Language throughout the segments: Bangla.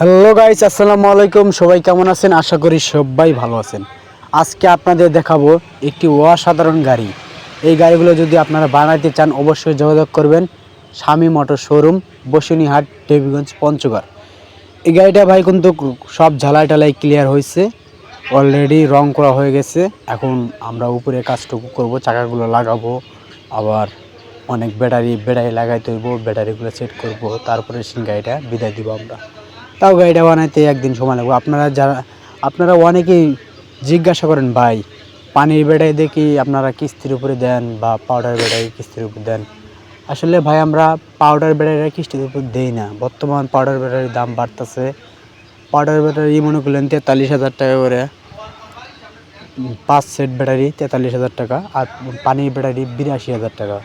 হ্যালো গাইস, আসসালামু আলাইকুম। সবাই কেমন আছেন? আশা করি সবাই ভালো আছেন। আজকে আপনাদের দেখাবো একটি অসাধারণ গাড়ি। এই গাড়িগুলো যদি আপনারা বানাইতে চান অবশ্যই যোগাযোগ করবেন স্বামী মোটর শোরুম, বসুনিহাট, দেবীগঞ্জ, পঞ্চগড়। এই গাড়িটা ভাই কিন্তু সব ঝালাই টালাই ক্লিয়ার হয়েছে, অলরেডি রং করা হয়ে গেছে। এখন আমরা উপরে কাজটুকু করব, চাকাগুলো লাগাবো, আবার অনেক ব্যাটারি লাগাইতে হইব, ব্যাটারিগুলো সেট করব, তারপরে সেই গাড়িটা বিদায় দিব আমরা। তাও গাড়িটা বানাইতে একদিন সময় লাগবে। আপনারা অনেকেই জিজ্ঞাসা করেন, ভাই পানির ব্যাটারি দেখি আপনারা কিস্তির উপরে দেন বা পাউডার ব্যাটারি কিস্তির উপর দেন। আসলে ভাই আমরা পাউডার ব্যাটারি কিস্তির উপর দেই না। বর্তমান পাউডার ব্যাটারির দাম বাড়তেছে। পাউডার ব্যাটারি মনে করলেন 43,000 টাকা করে, 5 সেট ব্যাটারি 43,000 টাকা, আর পানির ব্যাটারি 82,000 টাকা।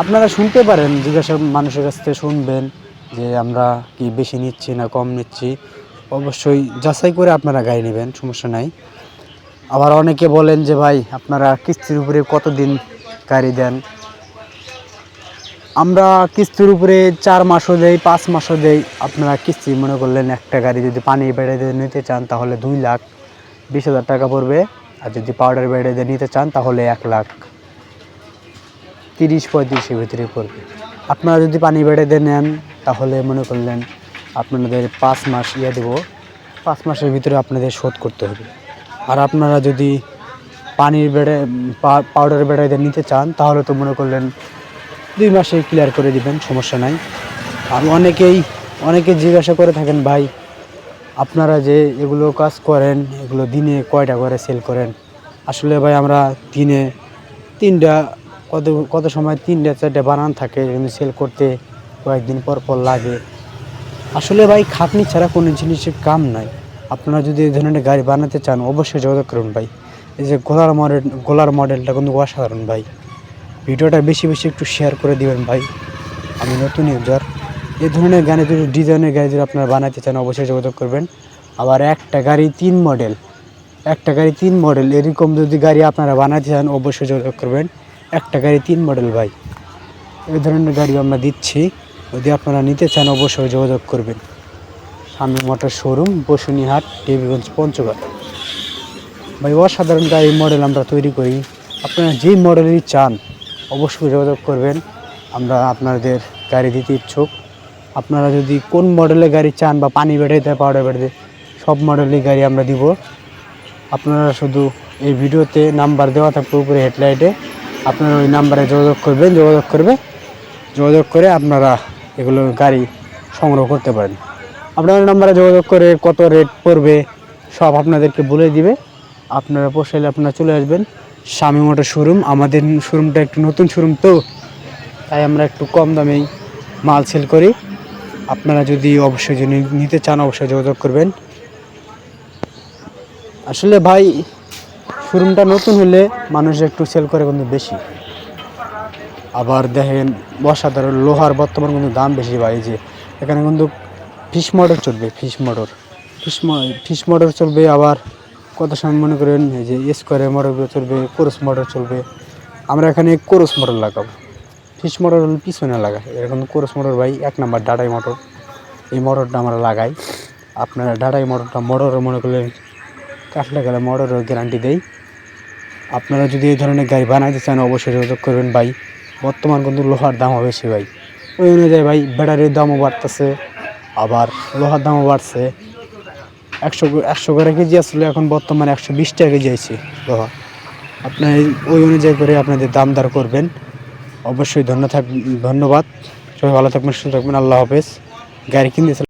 আপনারা শুনতে পারেন, জিজ্ঞাসা মানুষের কাছ থেকে শুনবেন যে আমরা কি বেশি নিচ্ছি না কম নিচ্ছি। অবশ্যই যাচাই করে আপনারা গাড়ি নেবেন, সমস্যা নাই। আবার অনেকে বলেন যে ভাই আপনারা কিস্তির উপরে কতদিন গাড়ি দেন। আমরা কিস্তির উপরে 4 মাসও দেই, 5 মাসও দেই। আপনারা কিস্তি মনে করলেন একটা গাড়ি যদি পানি বেড়ে নিতে চান তাহলে 2,20,000 টাকা পড়বে, আর যদি পাউডার বেড়ে নিতে চান তাহলে 1,30-35,000 ভিতরে পড়বে। আপনারা যদি পানি বেড়ে নেন তাহলে মনে করলেন আপনাদের 5 মাস দেবো, 5 মাসের ভিতরে আপনাদের শোধ করতে হবে। আর আপনারা যদি পানির পাউডার বেড়ে নিতে চান তাহলে তো মনে করলেন 2 মাসে ক্লিয়ার করে দিবেন, সমস্যা নাই। আর অনেকে জিজ্ঞাসা করে থাকেন, ভাই আপনারা যে এগুলো কাজ করেন এগুলো দিনে কয়টা করে সেল করেন? আসলে ভাই আমরা দিনে 3টা, কত সময় 3টা 4টা বানান থাকে, কিন্তু সেল করতে কয়েকদিন পর লাগে। আসলে ভাই খাটনি ছাড়া কোনো জিনিসের কাম নাই। আপনারা যদি এই ধরনের গাড়ি বানাতে চান অবশ্যই যোগাযোগ করুন ভাই। এই যে গোলার মডেলটা কিন্তু অসাধারণ ভাই। ভিডিওটা বেশি একটু শেয়ার করে দিবেন ভাই। আমি নতুন ইউজার। এই ধরনের গাড়ি যদি ডিজাইনের গাড়ি যদি আপনারা বানাতে চান অবশ্যই যোগাযোগ করবেন। আবার একটা গাড়ি 3 মডেল এরকম যদি গাড়ি আপনারা বানাতে চান অবশ্যই যোগাযোগ করবেন। একটা গাড়ি 3 মডেল ভাই, এই ধরনের গাড়ি আমরা দিচ্ছি। যদি আপনারা নিতে চান অবশ্যই যোগাযোগ করবেন। স্বামী মোটর শোরুম, বসুনিহাট, দেবীগঞ্জ, পঞ্চগড়। ভাই অসাধারণ গাড়ি মডেল আমরা তৈরি করি। আপনারা যেই মডেলেরই চান অবশ্যই যোগাযোগ করবেন। আমরা আপনাদের গাড়ি দিতে ইচ্ছুক। আপনারা যদি কোন মডেলের গাড়ি চান বা পানি বেড়াইতে পাউডার বেড়াইতে সব মডেলের গাড়ি আমরা দিব। আপনারা শুধু এই ভিডিওতে নাম্বার দেওয়া থাকবে উপরে হেডলাইটে, আপনারা ওই নাম্বারে যোগাযোগ করে আপনারা এগুলো গাড়ি সংগ্রহ করতে পারেন। আপনার নাম্বারে যোগাযোগ করে কত রেট পড়বে সব আপনাদেরকে বলে দিবে। আপনারা পোষাইলে আপনারা চলে আসবেন স্বামী মোটর শোরুম। আমাদের শোরুমটা একটু নতুন শোরুম তো, তাই আমরা একটু কম দামেই মাল সেল করি। আপনারা যদি অবশ্যই যদি নিতে চান অবশ্যই যোগাযোগ করবেন। আসলে ভাই শোরুমটা নতুন হলে মানুষ একটু সেল করে কিন্তু বেশি। আবার দেখেন অসাধারণ লোহার বর্তমান কিন্তু দাম বেশি ভাই। যে এখানে কিন্তু ফিশ মোটর চলবে। আবার কত সময় মনে করেন এই যে স্কোয়ারের মোটরগুলো চলবে, কোরস মোটর চলবে। আমরা এখানে কোরস মোটর লাগাবো, ফিশ মোটর পিছনে লাগাই। এরকম কোরস মোটর ভাই 1 নাম্বার ডাটাই মোটর, এই মোটরটা আমরা লাগাই। আপনারা ডাটাই মোটরও মনে করলেন কাটলে গেলে মোটরের গ্যারান্টি দেই। আপনারা যদি এই ধরনের গাড়ি বানাইতে চান অবশ্যই যোগাযোগ করবেন ভাই। বর্তমান কিন্তু লোহার দামও বেশি ভাই, ওই অনুযায়ী ভাই ব্যাটারির দামও বাড়তেছে, আবার লোহার দামও বাড়ছে। 100 করে কেজি আসলে এখন বর্তমানে 120 টাকা কেজি আছে লোহা। আপনার ওই অনুযায়ী করে আপনাদের দাম দর করবেন। অবশ্যই ধন্যবাদ। সবাই ভালো থাকবেন, সুস্থ থাকবেন। আল্লাহ হাফেজ। গাড়ি কিনতে